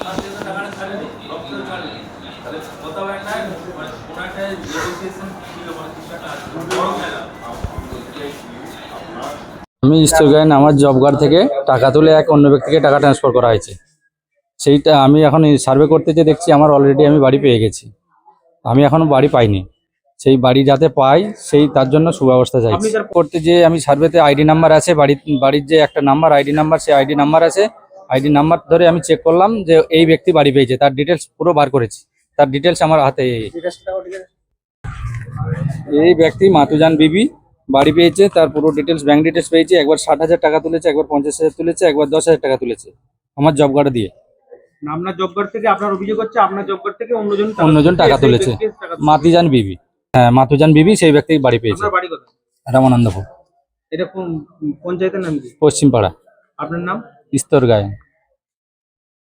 আমি স্টোরগাইন আমার job card থেকে টাকা তুলে এক অন্য ব্যক্তিকে টাকা ট্রান্সফার করা হয়েছে। সেইটা আমি এখন সার্ভে করতে যে দেখছি আমার অলরেডি আমি বাড়ি পেয়ে গেছি। আমি এখনো বাড়ি পাইনি, সেই বাড়ি যাতে পাই সেই তার জন্য সুব্যবস্থা চাইছি। করতে যে আমি সার্ভেতে আইডি নাম্বার আছে, বাড়ির যে একটা নাম্বার আইডি নাম্বার, সেই আইডি নাম্বার আছে। আইডি নাম্বার ধরে আমি চেক করলাম যে এই ব্যক্তি বাড়ি পেয়েছে, তার ডিটেলস পুরো বার করেছি। তার ডিটেলস আমার হাতে। এই ব্যক্তি মাতুজান বিবি বাড়ি পেয়েছে, তার পুরো ডিটেলস ব্যাংক ডিটেলস পেয়েছে। একবার 60,000 টাকা তুলেছে, একবার 50,000 তুলেছে, একবার 10,000 টাকা তুলেছে আমার জব কার্ড দিয়ে। আপনার জব কার্ড থেকে আপনার অভিযোগ হচ্ছে আপনার জব কার্ড থেকে অন্যজন টাকা তুলেছে। মাতুজান বিবি, হ্যাঁ মাতুজান বিবি সেই ব্যক্তি বাড়ি পেয়েছে। আপনার বাড়ি কোথায়? রামানন্দপুর। এটা কোন পঞ্চায়েতের নাম কি? পশ্চিমপাড়া। আপনার নাম? স্তরগাঁয়ে।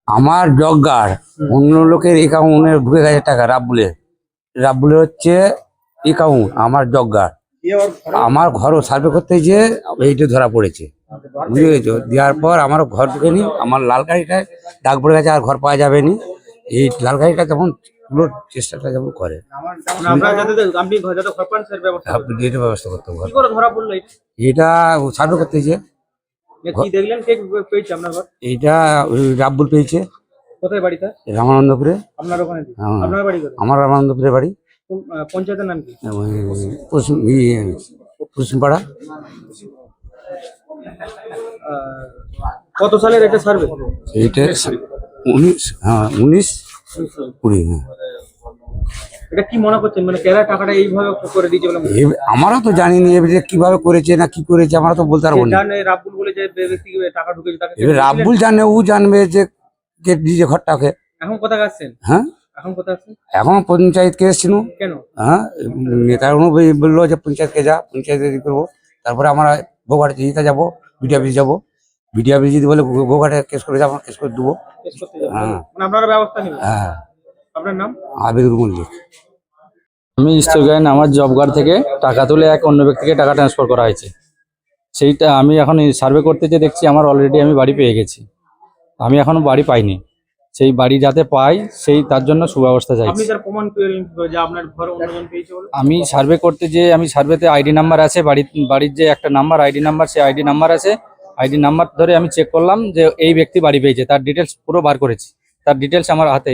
আমার জগার অন্য লোকের অ্যাকাউন্টে ঢুকে গেছে টাকা। রাব্বুলের হচ্ছে অ্যাকাউন্ট আমার জগার। আমার ঘরও সার্ভে করতে গিয়ে এইটা ধরা পড়েছে, বুঝে গেছো। দেওয়ার পর আমার ঘর ঢুকে নি, আমার লাল গাড়িটায় ডাক পড়ে গেছে, আর ঘর পাওয়া যাবে নি। এই লাল গাড়িটা যেমন পুরো চেষ্টাটা যেমন করে এটা ব্যবস্থা করতে হবে। এটা সার্ভে করতে গিয়ে এইটা রাব্বুল পেয়েছে। কোথায় বাড়িটা? রামানন্দপুরে। আপনার ওখানে? আপনার বাড়ি কোথায়? আমার রামানন্দপুরে বাড়ি। পঞ্চায়েতের নাম কি? পশ্চিমপাড়া। কত সালের এটা সার্ভে? এইটা 19-20। এটা কি মনে করছেন, মানে কেরা টাকাটা এইভাবে করে দিয়েছে বলে? আমারও তো জানি না এবারে কিভাবে করেছে না কি করেছে, আমরা তো বলতে পারবো না। রাব্বুল বলে যে ব্যক্তি টাকা ঢুকেছে তাকে রাব্বুল জানে, ও জানবে যে কে দিয়েছে ঘরটাকে। এখন কোথায় আসছেন? হ্যাঁ এখন কোথায় আসছেন? এখন পঞ্চায়েত কে এসেছিল। কেন? হ্যাঁ নেতারা বললো যে পঞ্চায়েতকে যা, পঞ্চায়েত করবো। তারপরে আমরা গোঘাট দিতে যাবো, বিডিও যাবো। বিডিও যদি বলে গোঘাটে কেস করে যাবো, কেস করে দেবো। হ্যাঁ আপনারা ব্যবস্থা নেবেন? হ্যাঁ। আপনার নাম? আবিদুল মল্লিক। আমি স্টোরগাইন আমার জব কার্ড থেকে টাকা তুলে এক অন্য ব্যক্তিকে টাকা ট্রান্সফার করা হয়েছে। সেইটা আমি এখন সার্ভে করতে যে দেখছি আমার অলরেডি আমি বাড়ি পেয়ে গেছি। আমি এখনো বাড়ি পাইনি, সেই বাড়ি যাতে পাই সেই তার জন্য সুব্যবস্থা চাইছি। আমি সার্ভে করতে যে আমি সার্ভেতে আইডি নাম্বার আছে, বাড়ির যে একটা নাম্বার আইডি নাম্বার, সেই আইডি নাম্বার আছে। আইডি নাম্বার ধরে আমি চেক করলাম যে এই ব্যক্তি বাড়ি পেয়েছে, তার ডিটেলস পুরো বার করেছি। তার ডিটেলস আমার হাতে।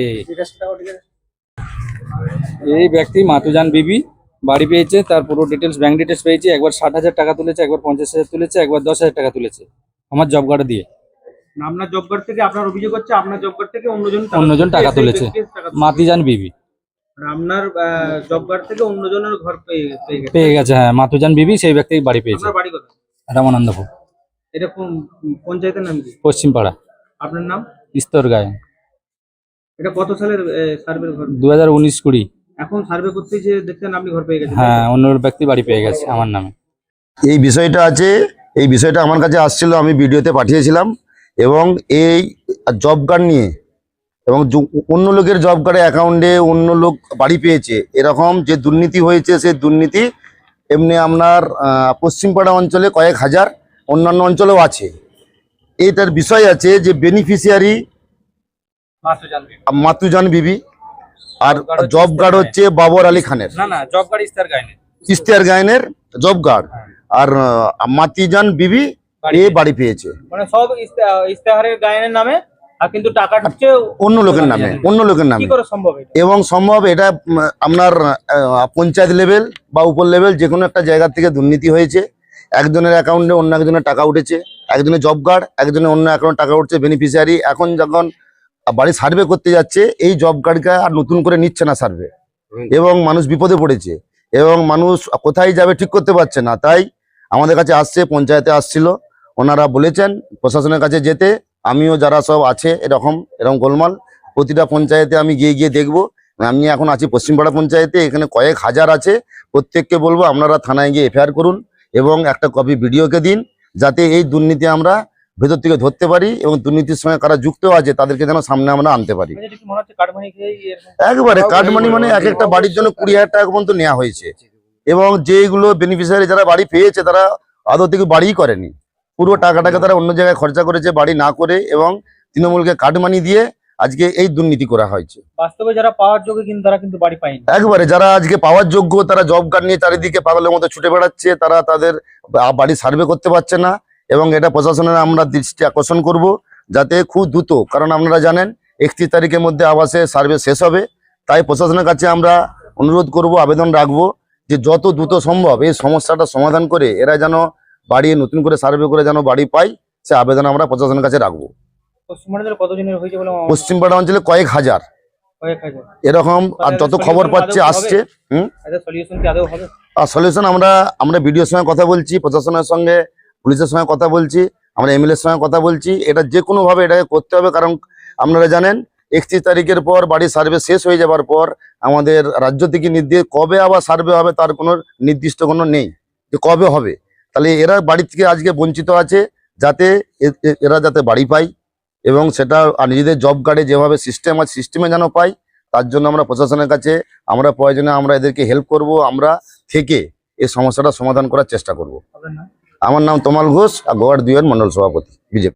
এই ব্যক্তি মাতুজান বিবি বাড়ি পেয়েছে, তার পুরো ডিটেলস ব্যাংক ডিটেলস পেয়েছি। একবার 60,000 টাকা তুলেছে, একবার 50,000 তুলেছে, একবার 10,000 টাকা তুলেছে আমার জব কার্ড দিয়ে। আপনার জব কার্ড থেকে আপনার অভিযোগ হচ্ছে আপনার জব কার্ড থেকে অন্যজন টাকা তুলেছে। মাতুজান বিবি আপনার জব কার্ড থেকে অন্যজনের ঘর পেয়ে গেছে। হ্যাঁ মাতুজান বিবি সেই ব্যক্তি বাড়ি পেয়েছে। আপনার বাড়ি কোথায়? রামানন্দপুর। এটা কোন পঞ্চায়েতের নাম কি? পশ্চিমপাড়া। আপনার নাম? স্তরগাঁয়ে। এটা কত সালের সার্ভে ঘর? 2019-20। এখন সার্ভে করতে যে দেখছেন আপনি ঘর পেয়ে গেছেন? হ্যাঁ অন্য ব্যক্তি বাড়ি পেয়ে গেছে আমার নামে। এই বিষয়টা আছে, এই বিষয়টা আমার কাছে আসছিল, আমি ভিডিওতে পাঠিয়েছিলাম। এবং এই জব কার্ড নিয়ে এবং অন্য লোকের জব কার্ডে অ্যাকাউন্টে অন্য লোক বাড়ি পেয়েছে, এরকম যে দুর্নীতি হয়েছে, সেই দুর্নীতি এমনি আপনার পশ্চিমপাড়া অঞ্চলে কয়েক হাজার, অন্যান্য অঞ্চলেও আছে। এইটার বিষয় আছে যে বেনিফিশিয়ারি মাতুজান বিবি, আর জব কার্ড হচ্ছে বাবর আলী খানের। জব কার্ড ইশতেহার গায়নের জব কার্ড। আর মাতুজান বিবি এ বাড়ি পেয়েছে, মানে সব ইশতেহারের গায়নের নামে, আর কিন্তু টাকা ঢুকছে অন্য লোকের নামে। কি করে সম্ভব এটা? এবং সম্ভব এটা আপনার পঞ্চায়েত লেভেল বা উপর লেভেল যে কোনো একটা জায়গা থেকে দুর্নীতি হয়েছে। একজনের অ্যাকাউন্টে অন্য একজনের টাকা উঠেছে, একজনের জব কার্ড, একজনের অন্য অ্যাকাউন্টে টাকা উঠছে বেনিফিশিয়ারি। এখন যখন বাড়ি সার্ভে করতে যাচ্ছে, এই জব কার্ডকে আর নতুন করে নিচ্ছে না সার্ভে, এবং মানুষ বিপদে পড়েছে, এবং মানুষ কোথায় যাবে ঠিক করতে পারছে না। তাই আমাদের কাছে আসছে, পঞ্চায়েতে আসছিল, ওনারা বলেছেন প্রশাসনের কাছে যেতে। আমিও যারা সব আছে এরকম গোলমাল, প্রতিটা পঞ্চায়েতে আমি গিয়ে দেখবো। আমি এখন আছি পশ্চিমপাড়া পঞ্চায়েতে, এখানে কয়েক হাজার আছে। প্রত্যেককে বলবো আপনারা থানায় গিয়ে এফআইআর করুন এবং একটা কপি বিডিওকে দিন, যাতে এই দুর্নীতি আমরা ভেতর থেকে ধরতে পারি এবং দুর্নীতির সঙ্গে কারা যুক্ত আছে তাদেরকে যেন সামনে আমরা আনতে পারি। একবারে কাটমানি মানে এক একটা বাড়ির জন্য 20,000 টাকা পর্যন্ত নেওয়া হয়েছে। এবং যেগুলো বেনিফিশিয়ারি যারা বাড়ি পেয়েছে তারা আদৌ থেকে বাড়িই করেনি, পুরো টাকাটাকে তারা অন্য জায়গায় খরচা করেছে বাড়ি না করে, এবং তৃণমূলকে কাটমানি দিয়ে আজকে এই দুর্নীতি করা হয়েছে। বাস্তবে যারা পাওয়ার যোগ্য কিন্তু তারা কিন্তু বাড়ি পায়নি। একবারে যারা আজকে পাওয়ার যোগ্য তারা জব কার্ড নিয়ে চারিদিকে পাগলের মতো ছুটে বেড়াচ্ছে, তারা তাদের বাড়ি সার্ভে করতে পারছে না। এবং এটা প্রশাসনের আমরা দৃষ্টি আকর্ষণ করব যাতে খুব দ্রুত, কারণ আপনারা জানেন 31 তারিখের মধ্যে আবাসে সার্ভে শেষ হবে। তাই প্রশাসনের কাছে আমরা অনুরোধ করব, আবেদন রাখবো যে যত দ্রুত সম্ভব এই সমস্যাটা সমাধান করে এরা যেন বাড়ি নতুন করে সার্ভে করে যেন বাড়ি পায়, সে আবেদন আমরা প্রশাসনের কাছে রাখবো। পশ্চিমবঙ্গের কতজনের হয়েছে বলে পশ্চিমপাড়া অঞ্চলে কয়েক হাজার কয়েক হাজার। এরকম, আর যত খবর পাচ্ছে আসছে। এদের সলিউশন কি আদৌ হবে? আর সলিউশন আমরা বিডিওর সঙ্গে কথা বলছি, প্রশাসনের সঙ্গে, পুলিশের সঙ্গে কথা বলছি, আমরা এমএলএর সঙ্গে কথা বলছি। এটা যে কোনোভাবে এটাকে করতে হবে, কারণ আপনারা জানেন 31 তারিখের পর বাড়ি সার্ভে শেষ হয়ে যাবার পর আমাদের রাজ্য থেকে নির্দেশ কবে আবার সার্ভে হবে তার কোনো নির্দিষ্ট কোনো নেই যে কবে হবে। তাহলে এরা বাড়ি থেকে আজকে বঞ্চিত আছে, যাতে এরা যাতে বাড়ি পায় এবং সেটা আর নিজেদের জব কার্ডে যেভাবে সিস্টেম আছে সিস্টেমে যেন পায়। তার জন্য আমরা প্রশাসনের কাছে আমরা প্রয়োজনে আমরা এদেরকে হেল্প করব, আমরা থেকে এই সমস্যাটা সমাধান করার চেষ্টা করব। আপনার নাম? আমার নাম তমাল ঘোষ, আর গোয়ার 2 মন্ডল সভাপতি, বিজেপি।